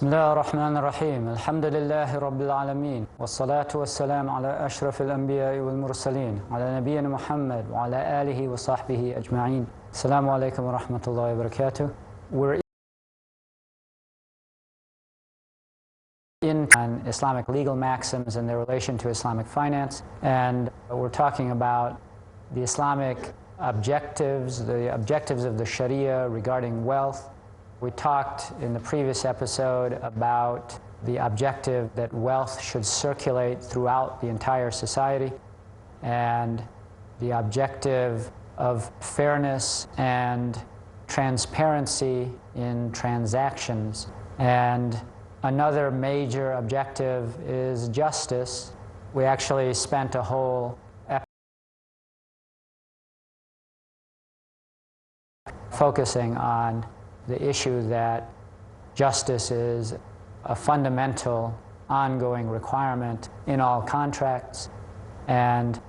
بسم الله الرحمن الرحيم الحمد لله رب العالمين والصلاة والسلام على أشرف الأنبياء والمرسلين على نبينا محمد وعلى آله وصحبه أجمعين. السلام عليكم ورحمة الله وبركاته. We're in Islamic legal maxims and their relation to Islamic finance, and we're talking about the Islamic objectives, the objectives of the Sharia regarding wealth. We talked in the previous episode about the objective that wealth should circulate throughout the entire society, and the objective of fairness and transparency in transactions. And another major objective is justice. We actually spent a whole episode focusing on the issue that justice is a fundamental ongoing requirement in all contracts, and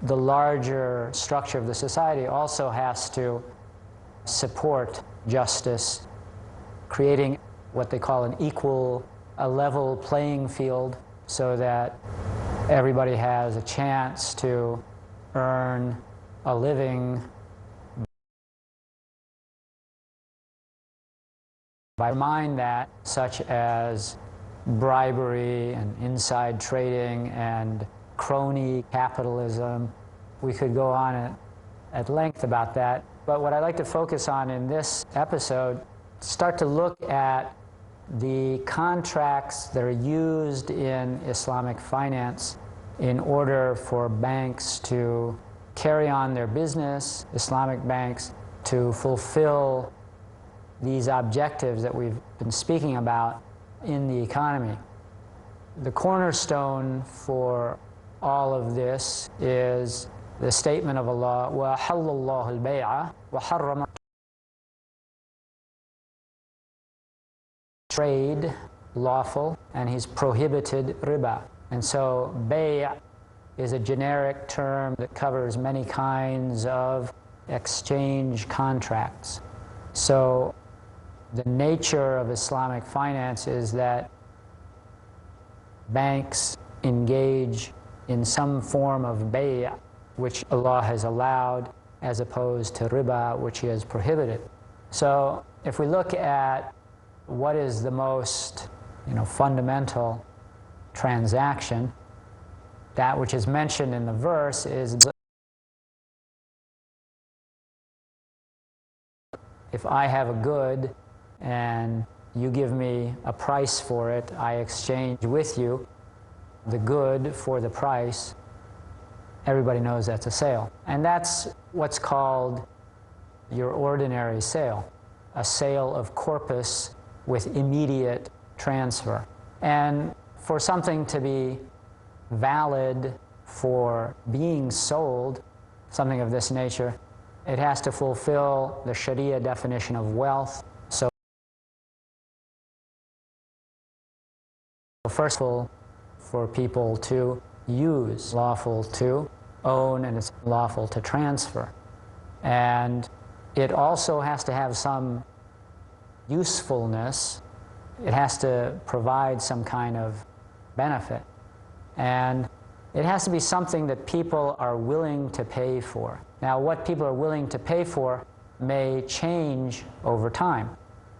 the larger structure of the society also has to support justice, creating what they call a level playing field, so that everybody has a chance to earn a living by mind that, such as bribery and inside trading and crony capitalism. We could go on at length about that, but what I'd like to focus on in this episode, start to look at the contracts that are used in Islamic finance in order for banks to carry on their business, Islamic banks, to fulfill these objectives that we've been speaking about in the economy. The cornerstone for all of this is the statement of Allah, وَأَحَلَّ اللَّهُ الْبَيْعَ وَحَرَّمَ trade lawful, and He's prohibited riba. And so bay' is a generic term that covers many kinds of exchange contracts. So the nature of Islamic finance is that banks engage in some form of bay', which Allah has allowed, as opposed to riba, which He has prohibited. So if we look at what is the most fundamental transaction, that which is mentioned in the verse is, if I have a good and you give me a price for it, I exchange with you the good for the price, everybody knows that's a sale. And that's what's called your ordinary sale, a sale of corpus with immediate transfer. And for something to be valid for being sold, something of this nature, it has to fulfill the Sharia definition of wealth. So first of all, for people to use, lawful to own, and it's lawful to transfer. And it also has to have some usefulness. It has to provide some kind of benefit. And it has to be something that people are willing to pay for. Now, what people are willing to pay for may change over time.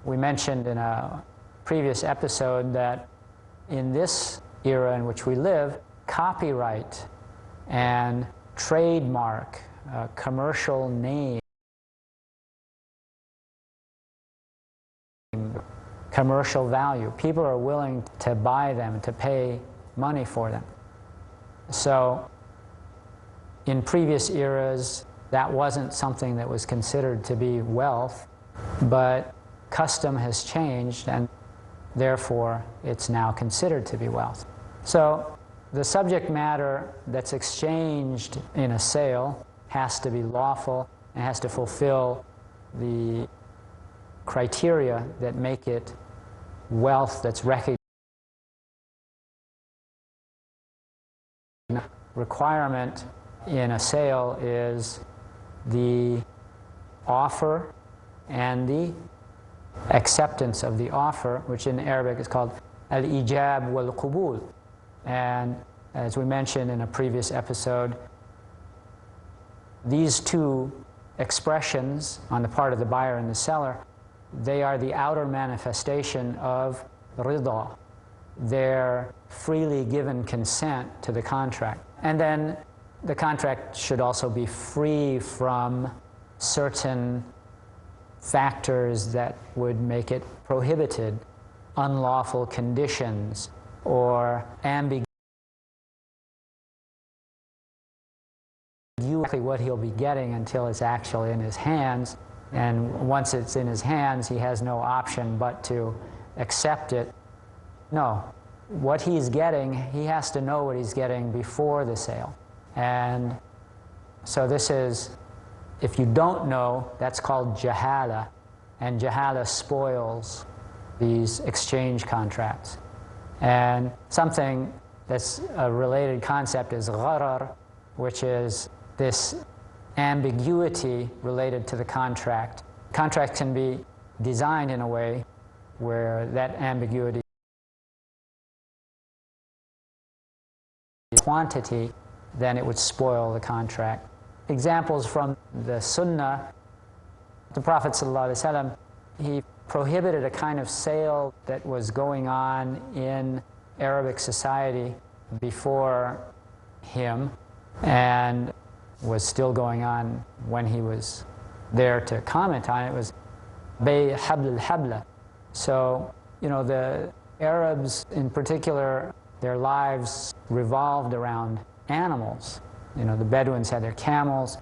We mentioned in a previous episode that in this era in which we live, copyright and trademark, commercial name, commercial value, people are willing to buy them, to pay money for them. So in previous eras, that wasn't something that was considered to be wealth, but custom has changed, and therefore it's now considered to be wealth. So the subject matter that's exchanged in a sale has to be lawful and has to fulfill the criteria that make it wealth that's recognized. Requirement in a sale is the offer and the acceptance of the offer, which in Arabic is called al-ijab wal-qubul. And as we mentioned in a previous episode, these two expressions on the part of the buyer and the seller, they are the outer manifestation of rida, their freely given consent to the contract. And then the contract should also be free from certain factors that would make it prohibited, unlawful conditions, or ambiguity, exactly what he'll be getting until it's actually in his hands. And once it's in his hands, he has no option but to accept it. No, what he's getting, he has to know what he's getting before the sale. And so this is, if you don't know, that's called jahala, and jahala spoils these exchange contracts. And something that's a related concept is gharar, which is this ambiguity related to the contract. Contract can be designed in a way where that ambiguity quantity, then it would spoil the contract. Examples from the Sunnah, the Prophet ﷺ, he prohibited a kind of sale that was going on in Arabic society before him and was still going on when he was there to comment on it. It was bay habl al-habla. So, you know, the Arabs in particular, their lives revolved around animals. You know, the Bedouins had their camels.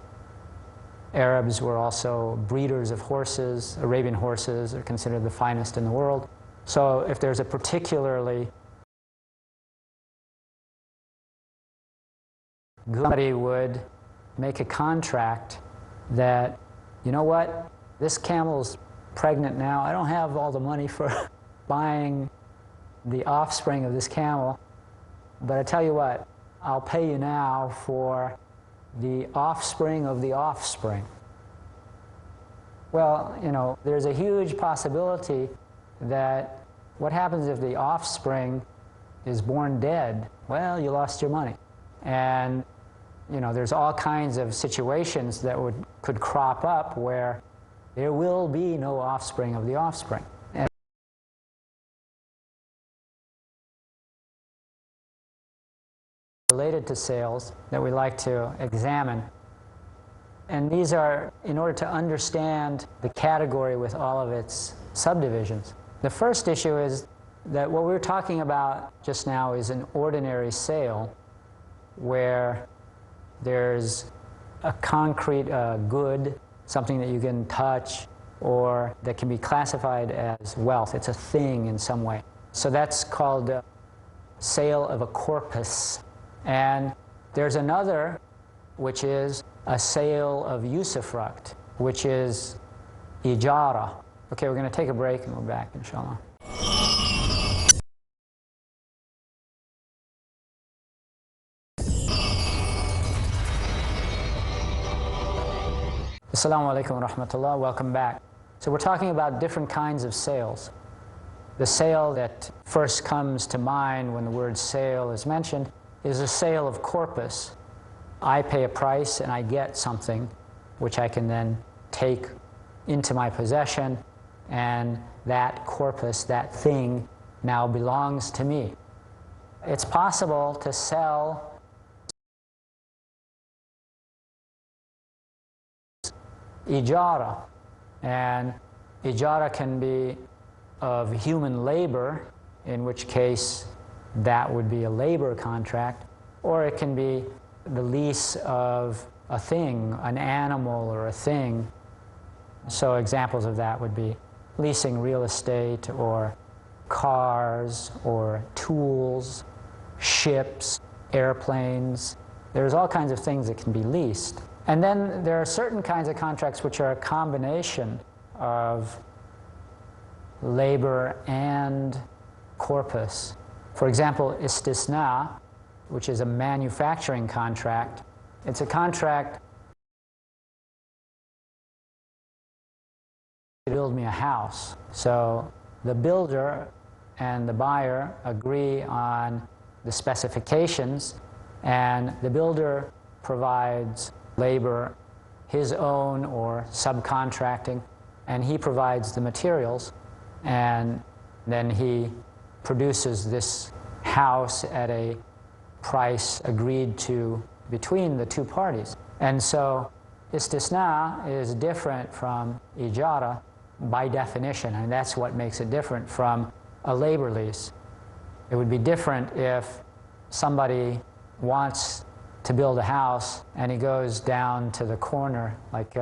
Arabs were also breeders of horses. Arabian horses are considered the finest in the world. So if there's a particularly somebody would make a contract that, you know what, this camel's pregnant now. I don't have all the money for buying the offspring of this camel, but I tell you what, I'll pay you now for the offspring of the offspring. Well, you know, there's a huge possibility that what happens if the offspring is born dead? Well, you lost your money. And, you know, there's all kinds of situations that could crop up where there will be no offspring of the offspring. And related to sales that we like to examine. And these are in order to understand the category with all of its subdivisions. The first issue is that what we were talking about just now is an ordinary sale where there's a concrete good, something that you can touch or that can be classified as wealth. It's a thing in some way. So that's called sale of a corpus. And there's another, which is a sale of usufruct, which is ijara. Okay, we're going to take a break and we're back, inshallah. Assalamu alaikum wa rahmatullah, welcome back. So we're talking about different kinds of sales. The sale that first comes to mind when the word sale is mentioned is a sale of corpus. I pay a price and I get something which I can then take into my possession, and that corpus, that thing, now belongs to me. It's possible to sell ijara, and ijara can be of human labor, in which case that would be a labor contract, or it can be the lease of a thing, an animal or a thing. So examples of that would be leasing real estate or cars or tools, ships, airplanes. There's all kinds of things that can be leased. And then there are certain kinds of contracts which are a combination of labor and corpus. For example, istisna, which is a manufacturing contract. It's a contract to build me a house. So the builder and the buyer agree on the specifications, and the builder provides labor, his own or subcontracting, and he provides the materials, and then he produces this house at a price agreed to between the two parties. And so istisna is different from ijara by definition, and that's what makes it different from a labor lease. It would be different if somebody wants to build a house and he goes down to the corner, like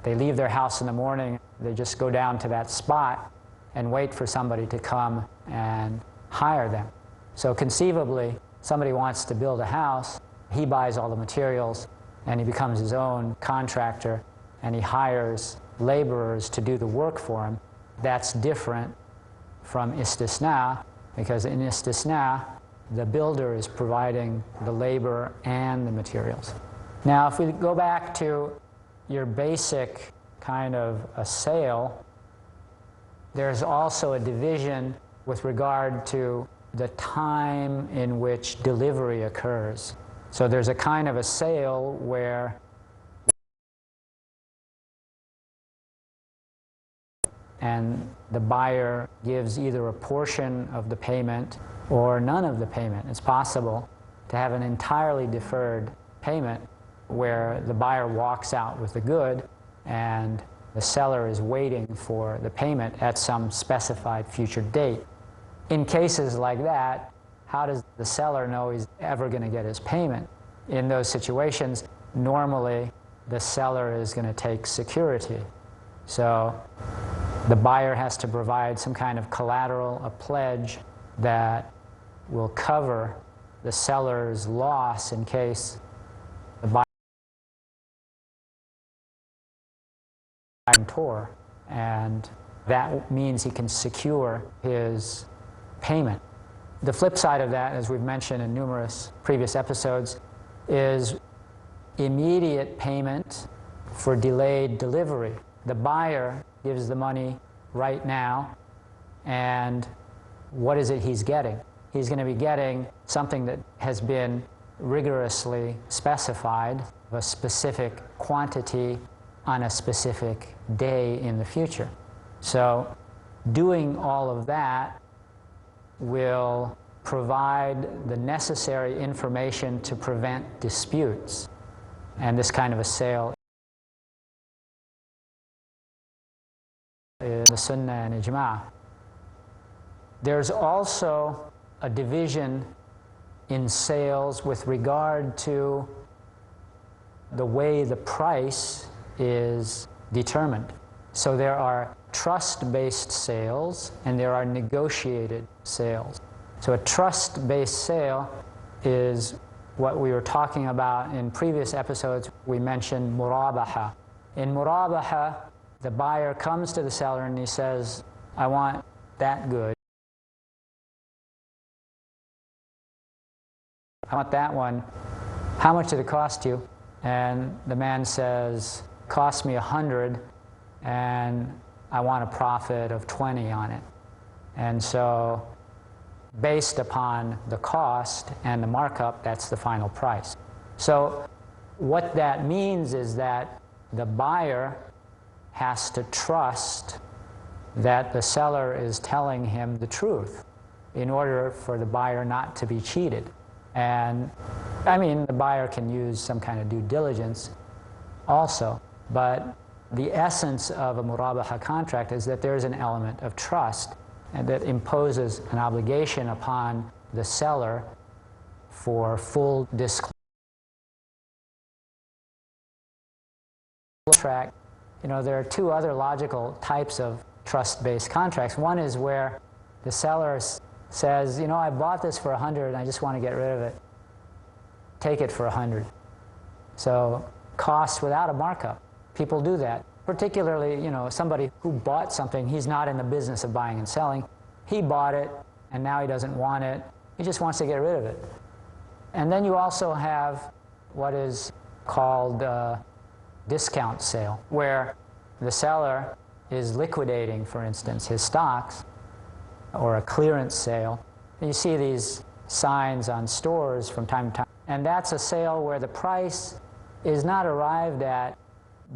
they leave their house in the morning, they just go down to that spot and wait for somebody to come and hire them. So conceivably, somebody wants to build a house, he buys all the materials, and he becomes his own contractor, and he hires laborers to do the work for him. That's different from istisna, because in istisna, the builder is providing the labor and the materials. Now, if we go back to your basic kind of a sale, there's also a division with regard to the time in which delivery occurs. So there's a kind of a sale where and the buyer gives either a portion of the payment or none of the payment. It's possible to have an entirely deferred payment where the buyer walks out with the good and the seller is waiting for the payment at some specified future date. In cases like that, how does the seller know he's ever going to get his payment? In those situations, normally the seller is going to take security. So the buyer has to provide some kind of collateral, a pledge that will cover the seller's loss in case the buyer tore, and that means he can secure his payment. The flip side of that, as we've mentioned in numerous previous episodes, is immediate payment for delayed delivery. The buyer gives the money right now, and what is it he's getting? He's going to be getting something that has been rigorously specified, a specific quantity on a specific day in the future. So doing all of that will provide the necessary information to prevent disputes. And this kind of a sale is the Sunnah and Ijma'. There's also a division in sales with regard to the way the price is determined. So there are trust-based sales and there are negotiated sales. So a trust-based sale is what we were talking about in previous episodes. We mentioned murabaha. In murabaha, the buyer comes to the seller and he says, I want that good. I want that one. How much did it cost you? And the man says, cost me 100 and I want a profit of 20 on it. And so based upon the cost and the markup, that's the final price. So what that means is that the buyer has to trust that the seller is telling him the truth in order for the buyer not to be cheated. And I mean, the buyer can use some kind of due diligence also, but the essence of a murabaha contract is that there's an element of trust and that imposes an obligation upon the seller for full disclosure. You know, there are two other logical types of trust-based contracts. One is where the seller says, you know, I bought this for 100 and I just want to get rid of it. Take it for 100. So cost without a markup. People do that. Particularly, you know, somebody who bought something, he's not in the business of buying and selling. He bought it and now he doesn't want it. He just wants to get rid of it. And then you also have what is called a discount sale, where the seller is liquidating, for instance, his stocks, or a clearance sale. You see these signs on stores from time to time, and that's a sale where the price is not arrived at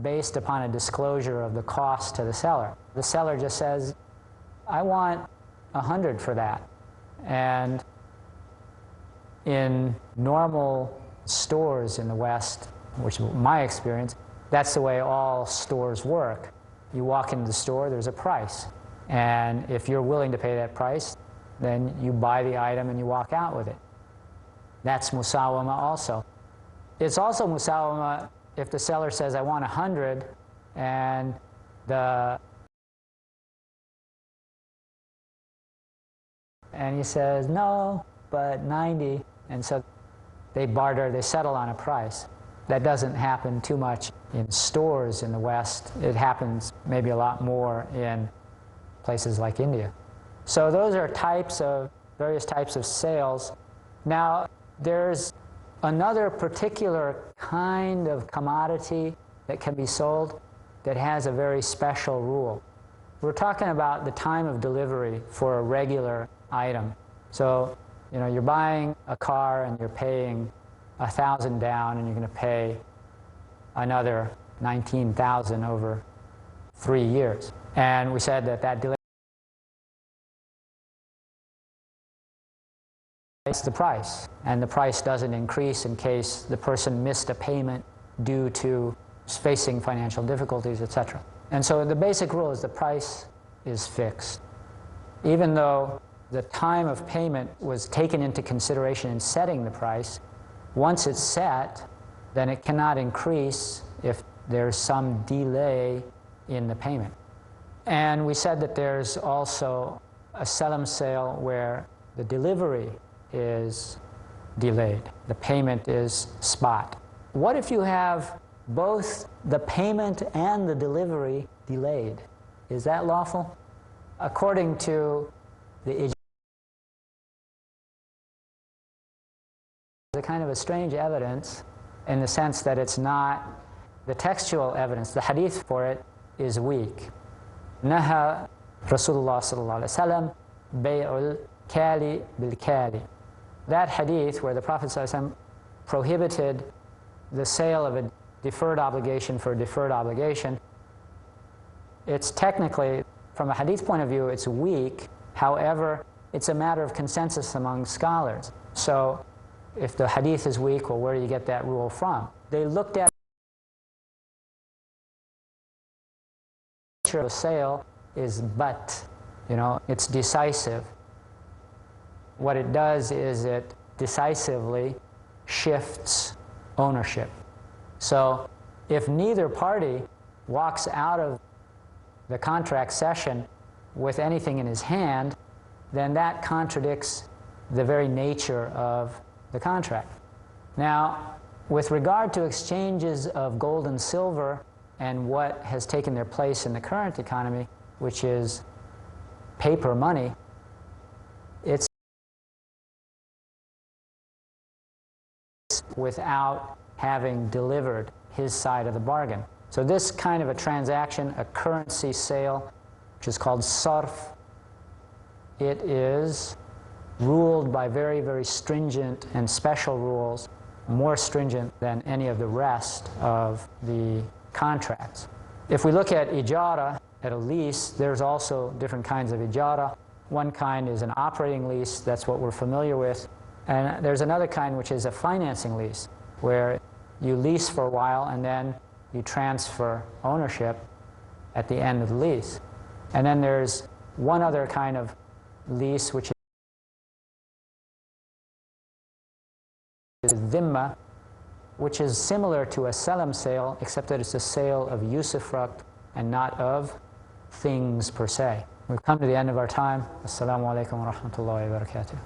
based upon a disclosure of the cost to the seller. The seller just says, I want 100 for that. And in normal stores in the West, which is my experience, that's the way all stores work. You walk into the store, there's a price. And if you're willing to pay that price, then you buy the item and you walk out with it. That's musawama also. It's also musawama if the seller says, I want 100, and he says, no, but 90. And so they barter, they settle on a price. That doesn't happen too much in stores in the West. It happens maybe a lot more in places like India. So those are various types of sales. Now, there's another particular kind of commodity that can be sold that has a very special rule. We're talking about the time of delivery for a regular item. So, you know, you're buying a car and you're paying $1,000 down, and you're going to pay another $19,000 over 3 years. And we said that delay is the price, and the price doesn't increase in case the person missed a payment due to facing financial difficulties, etc. And so the basic rule is the price is fixed. Even though the time of payment was taken into consideration in setting the price, once it's set, then it cannot increase if there's some delay in the payment. And we said that there's also a salam sale where the delivery is delayed. The payment is spot. What if you have both the payment and the delivery delayed? Is that lawful? According to the a kind of a strange evidence in the sense that it's not the textual evidence. The hadith for it is weak. Naha Rasulullah sallallahu alaihi wasallam bay'ul kali bil kali. That hadith where the Prophet sallallahu alaihi wasallam prohibited the sale of a deferred obligation for a deferred obligation, it's technically, from a hadith point of view, it's weak. However, it's a matter of consensus among scholars. So if the hadith is weak, well, where do you get that rule from? They looked at the nature of a sale is but, you know, it's decisive. What it does is it decisively shifts ownership. So if neither party walks out of the contract session with anything in his hand, then that contradicts the very nature of the contract. Now, with regard to exchanges of gold and silver and what has taken their place in the current economy, which is paper money, it's without having delivered his side of the bargain. So this kind of a transaction, a currency sale, which is called sarf, it is ruled by very, very stringent and special rules, more stringent than any of the rest of the contracts. If we look at ijara, at a lease, there's also different kinds of ijara. One kind is an operating lease, that's what we're familiar with. And there's another kind which is a financing lease, where you lease for a while and then you transfer ownership at the end of the lease. And then there's one other kind of lease which is dhimma, which is similar to a salam sale, except that it's a sale of usufruct and not of things per se. We've come to the end of our time. Assalamu alaikum wa rahmatullahi wa barakatuh.